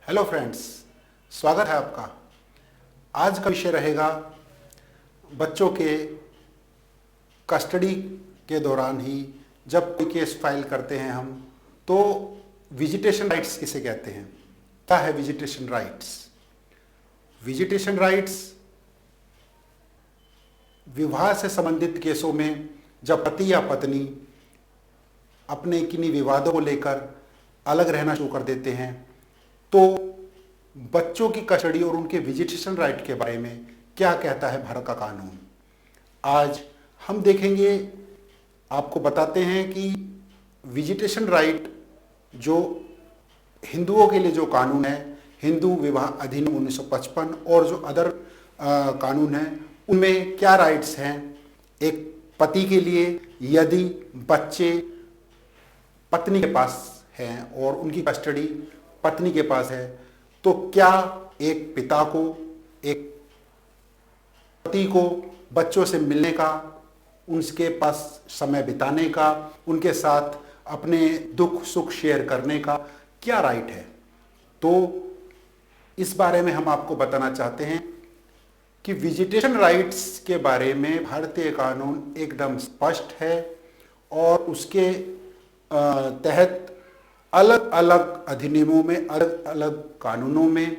Hello friends, स्वागत है आपका। आज का विषय रहेगा बच्चों के कस्टडी के दौरान ही जब कोई केस फाइल करते हैं हम, तो विजिटेशन राइट्स किसे कहते हैं, क्या है विजिटेशन राइट्स। विजिटेशन राइट्स विवाह से संबंधित केसों में जब पति या पत्नी अपने किन्हीं विवादों को लेकर अलग रहना शुरू कर देते हैं, तो बच्चों की कस्टडी और उनके विजिटेशन राइट के बारे में क्या कहता है भारत का कानून। आज हम देखेंगे, आपको बताते हैं कि विजिटेशन राइट जो हिंदुओं के लिए जो कानून है, हिंदू विवाह अधिनियम 1955 और जो अदर कानून हैं, उनमें क्या राइट्स हैं एक पति के लिए यदि बच्चे पत्नी के पास हैं और उनकी कस्टडी पत्नी के पास है, तो क्या एक पिता को, एक पति को बच्चों से मिलने का, उनके पास समय बिताने का, उनके साथ अपने दुख सुख शेयर करने का क्या राइट है। तो इस बारे में हम आपको बताना चाहते हैं कि विजिटेशन राइट्स के बारे में भारतीय कानून एकदम स्पष्ट है और उसके तहत अलग अलग अधिनियमों में, अलग अलग कानूनों में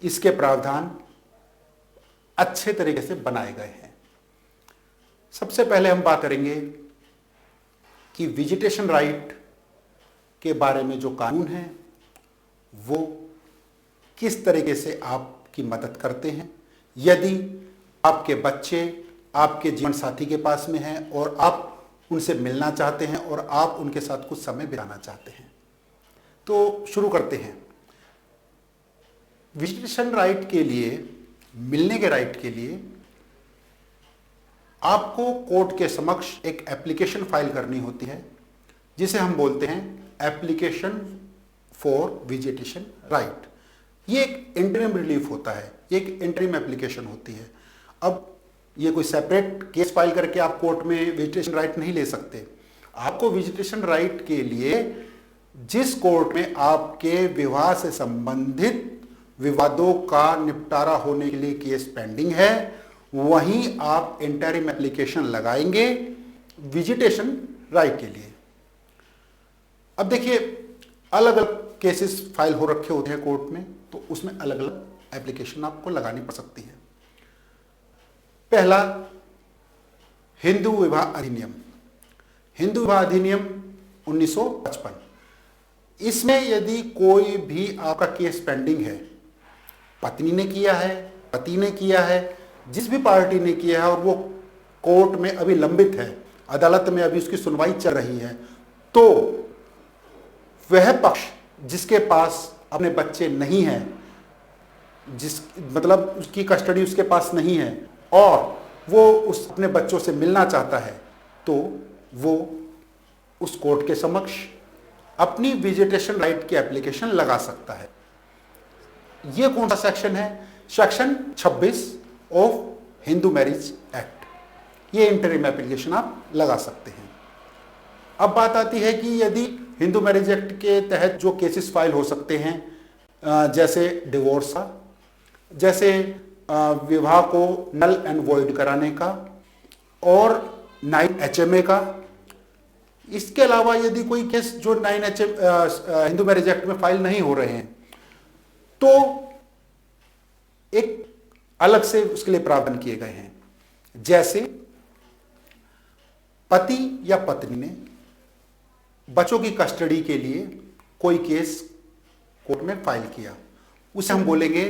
इसके प्रावधान अच्छे तरीके से बनाए गए हैं। सबसे पहले हम बात करेंगे कि विजिटेशन राइट के बारे में जो कानून है वो किस तरीके से आपकी मदद करते हैं यदि आपके बच्चे आपके जीवन साथी के पास में हैं और आप उनसे मिलना चाहते हैं और आप उनके साथ कुछ समय बिताना चाहते हैं। तो शुरू करते हैं। विजिटेशन राइट के लिए, मिलने के राइट के लिए आपको कोर्ट के समक्ष एक एप्लीकेशन फाइल करनी होती है, जिसे हम बोलते हैं एप्लीकेशन फॉर विजिटेशन राइट। ये एक इंटरिम रिलीफ होता है, एक इंटरिम एप्लीकेशन होती है। अब ये कोई सेपरेट केस फाइल करके आप कोर्ट में विजिटेशन राइट नहीं ले सकते। आपको विजिटेशन राइट के लिए जिस कोर्ट में आपके विवाह से संबंधित विवादों का निपटारा होने के लिए केस पेंडिंग है, वहीं आप इंटरिम एप्लीकेशन लगाएंगे विजिटेशन राइट के लिए। अब देखिए, अलग अलग केसेस फाइल हो रखे होते हैं कोर्ट में, तो उसमें अलग अलग एप्लीकेशन आपको लगानी पड़ सकती है। पहला, हिंदू विवाह अधिनियम। हिंदू विवाह अधिनियम 1955। इसमें यदि कोई भी आपका केस पेंडिंग है, पत्नी ने किया है, पति ने किया है, जिस भी पार्टी ने किया है और वो कोर्ट में अभी लंबित है, अदालत में अभी उसकी सुनवाई चल रही है, तो वह पक्ष जिसके पास अपने बच्चे नहीं हैं, जिस मतलब उसकी कस्टडी उसके पास नहीं है और वो उस अपने बच्चों से मिलना चाहता है, तो वो उस कोर्ट के समक्ष अपनी विजिटेशन राइट की एप्लीकेशन लगा सकता है। ये कौन सा सेक्शन है? Section 26 of Hindu marriage act. ये इंटरिम एप्लीकेशन आप लगा सकते हैं। अब बात आती है कि यदि हिंदू मैरिज एक्ट के तहत जो केसेस फाइल हो सकते हैं, जैसे डिवोर्स का, जैसे विवाह को नल एंड वॉइड कराने का और 9 HMA का। इसके अलावा यदि कोई केस जो 9 हिंदू मैरिज एक्ट में फाइल नहीं हो रहे हैं, तो एक अलग से उसके लिए प्रावधान किए गए हैं। जैसे पति या पत्नी ने बच्चों की कस्टडी के लिए कोई केस कोर्ट में फाइल किया, उसे हम बोलेंगे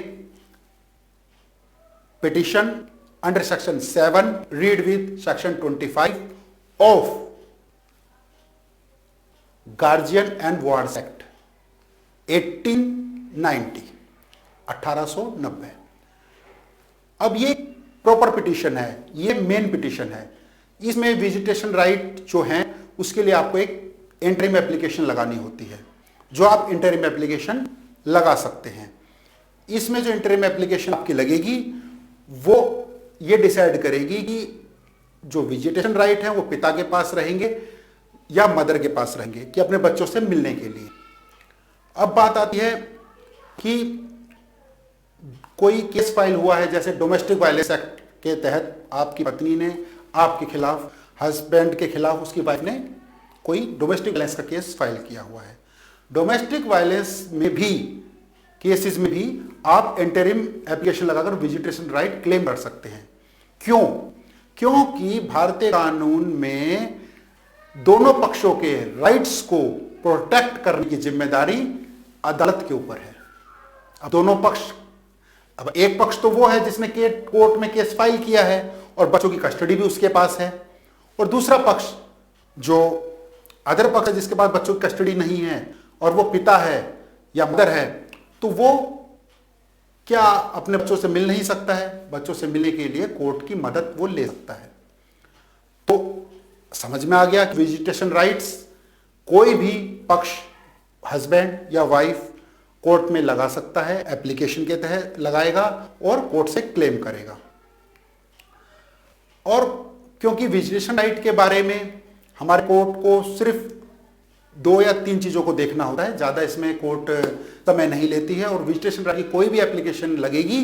petition under section 7 read with section 25 of guardian and wards act 1890। अब ये प्रॉपर पिटिशन है, ये मेन पिटिशन है। इसमें विजिटेशन राइट जो है उसके लिए आपको एक इंटरिम एप्लीकेशन लगानी होती है, जो आप इंटरिम एप्लीकेशन लगा सकते हैं। इसमें जो इंटरिम एप्लीकेशन आपकी लगेगी वो ये डिसाइड करेगी कि जो विजिटेशन राइट है वो पिता के पास रहेंगे या मदर के पास रहेंगे कि अपने बच्चों से मिलने के लिए। अब बात आती है कि कोई केस फाइल हुआ है, जैसे डोमेस्टिक वायलेंस एक्ट के तहत आपकी पत्नी ने आपके खिलाफ, हस्बैंड के खिलाफ उसकी वाइफ ने कोई डोमेस्टिक वायलेंस का केस फाइल किया हुआ है। डोमेस्टिक वायलेंस में भी, केसेस में भी आप इंटरिम एप्लीकेशन लगाकर विजिटेशन राइट क्लेम कर सकते हैं। क्यों? क्योंकि भारतीय कानून में दोनों पक्षों के राइट्स को प्रोटेक्ट करने की जिम्मेदारी अदालत के ऊपर है। अब दोनों पक्ष, अब एक पक्ष तो वो है जिसने कोर्ट में केस फाइल किया है और बच्चों की कस्टडी भी उसके पास है, और दूसरा पक्ष जो अदर पक्ष है जिसके पास बच्चों की कस्टडी नहीं है और वो पिता है या मदर है, तो वो क्या अपने बच्चों से मिल नहीं सकता है? बच्चों से मिलने के लिए कोर्ट की मदद वो ले सकता है। तो समझ में आ गया कि विजिटेशन राइट्स कोई भी पक्ष, हस्बैंड या वाइफ, कोर्ट में लगा सकता है, एप्लीकेशन के तहत लगाएगा और कोर्ट से क्लेम करेगा। और क्योंकि विजिटेशन राइट के बारे में हमारे कोर्ट को सिर्फ 2 या 3 चीजों को देखना होता है, ज्यादा इसमें कोर्ट समय नहीं लेती है। और विजिटेशन राइट की कोई भी एप्लीकेशन लगेगी,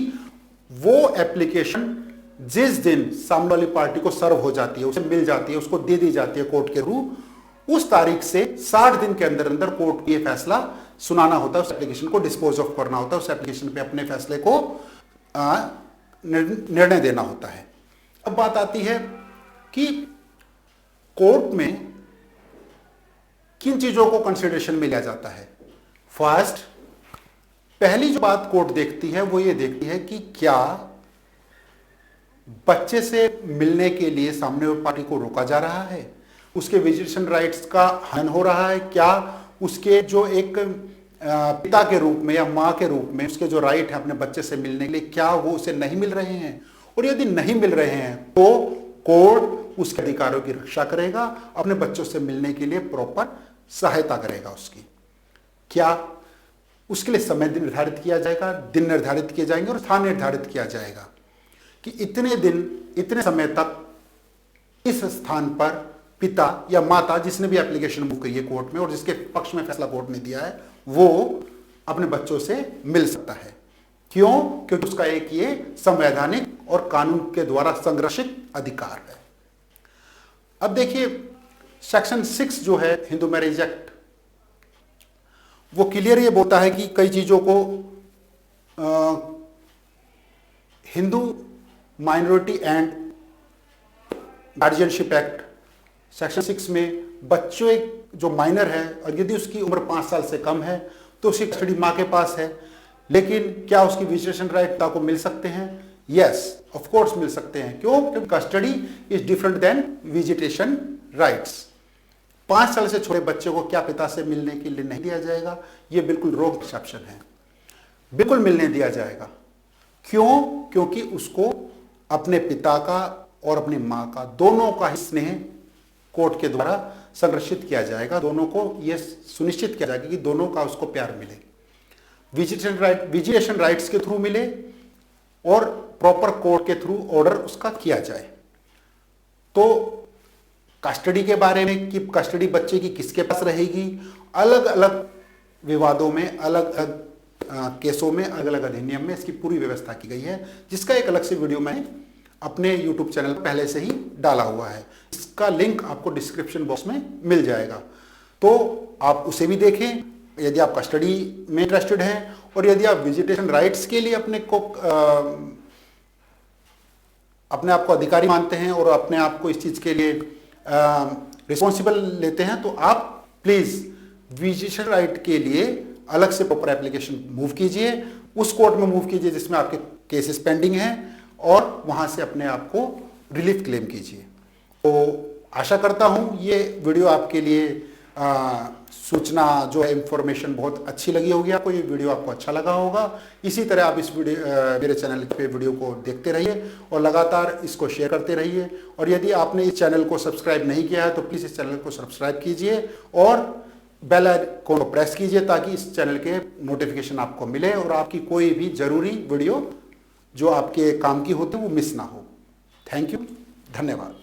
वो एप्लीकेशन जिस दिन सामने वाली पार्टी को सर्व हो जाती है, उसे मिल जाती है, उसको दे दी जाती है कोर्ट के थ्रू, उस तारीख से 60 दिन के अंदर अंदर कोर्ट को ये फैसला सुनाना होता है, उस एप्लीकेशन को डिस्पोज ऑफ करना होता है, उस एप्लीकेशन पे अपने फैसले को निर्णय देना होता है। अब बात आती है कि कोर्ट में किन चीजों को कंसिडरेशन में लिया जाता है। फर्स्ट, पहली जो बात कोर्ट देखती है वो ये देखती है कि क्या बच्चे से मिलने के लिए सामने वाली पार्टी को रोका जा रहा है, उसके विजिटेशन राइट्स का हनन हो रहा है, क्या उसके जो एक पिता के रूप में या मां के रूप में उसके जो राइट है अपने बच्चे से मिलने के लिए, क्या वो उसे नहीं मिल रहे हैं, और यदि नहीं मिल रहे हैं तो कोर्ट उसके अधिकारों की रक्षा करेगा, अपने बच्चों से मिलने के लिए प्रॉपर सहायता करेगा उसकी। क्या उसके लिए समय निर्धारित किया जाएगा, दिन निर्धारित किए जाएंगे और स्थान निर्धारित किया जाएगा कि इतने दिन, इतने समय तक इस स्थान पर पिता या माता, जिसने भी एप्लीकेशन मूव की है कोर्ट में और जिसके पक्ष में फैसला कोर्ट ने दिया है, वो अपने बच्चों से मिल सकता है। क्यों? क्योंकि उसका एक ये संवैधानिक और कानून के द्वारा संरक्षित अधिकार है। अब देखिए, सेक्शन 6 जो है हिंदू मैरिज एक्ट, वो क्लियर ये बोलता है कि कई चीजों को Hindu minority and guardianship act section 6 में बच्चों जो माइनर है और यदि उसकी उम्र 5 साल से कम है तो उसकी कस्टडी मां के पास है, लेकिन क्या उसकी विजिटेशन राइट पिता को मिल सकते हैं? यस, ऑफ कोर्स मिल सकते हैं। क्यों? क्योंकि custody is different than visitation rights. 5 साल से छोटे बच्चे को क्या पिता से मिलने के लिए नहीं दिया जाएगा? यह बिल्कुल रॉन्ग परसेप्शन है। बिल्कुल मिलने दिया जाएगा। क्यों? क्योंकि उसको अपने पिता का और अपनी मां का, दोनों का ही स्नेह कोर्ट के द्वारा संरक्षित किया जाएगा, दोनों को यह सुनिश्चित किया जाएगा कि दोनों का उसको प्यार मिले, विजिटेशन राइट्स के थ्रू मिले और प्रॉपर कोर्ट के थ्रू ऑर्डर उसका किया जाए। तो कस्टडी के बारे में कि कस्टडी बच्चे की किसके पास रहेगी, अलग अलग विवादों में, अलग अलग केसों में, अलग अलग अधिनियम में इसकी पूरी व्यवस्था की गई है, जिसका एक अलग से वीडियो मैंने अपने YouTube चैनल पर पहले से ही डाला हुआ है। इसका लिंक आपको डिस्क्रिप्शन बॉक्स में मिल जाएगा, तो आप उसे भी देखें यदि आप कस्टडी में इंटरेस्टेड हैं, और यदि आप विजिटेशन राइट्स के लिए अपने आप को अधिकारी मानते हैं और अपने आप को इस चीज के लिए रिस्पॉन्सिबल लेते हैं, तो आप प्लीज विजिटेशन राइट के लिए अलग से प्रॉपर एप्लीकेशन मूव कीजिए, उस कोर्ट में मूव कीजिए जिसमें आपके केसेस पेंडिंग हैं, और वहां से अपने आप को रिलीफ क्लेम कीजिए। तो आशा करता हूं ये वीडियो आपके लिए सूचना जो है, इंफॉर्मेशन बहुत अच्छी लगी होगी आपको, ये वीडियो आपको अच्छा लगा होगा। इसी तरह आप इस वीडियो मेरे चैनल पे वीडियो को देखते रहिए और लगातार इसको शेयर करते रहिए। और यदि आपने इस चैनल को सब्सक्राइब नहीं किया है तो प्लीज़ इस चैनल को सब्सक्राइब कीजिए और बेल आइकन को प्रेस कीजिए, ताकि इस चैनल के नोटिफिकेशन आपको मिले और आपकी कोई भी जरूरी वीडियो जो आपके काम की होती है वो मिस ना हो। थैंक यू, धन्यवाद।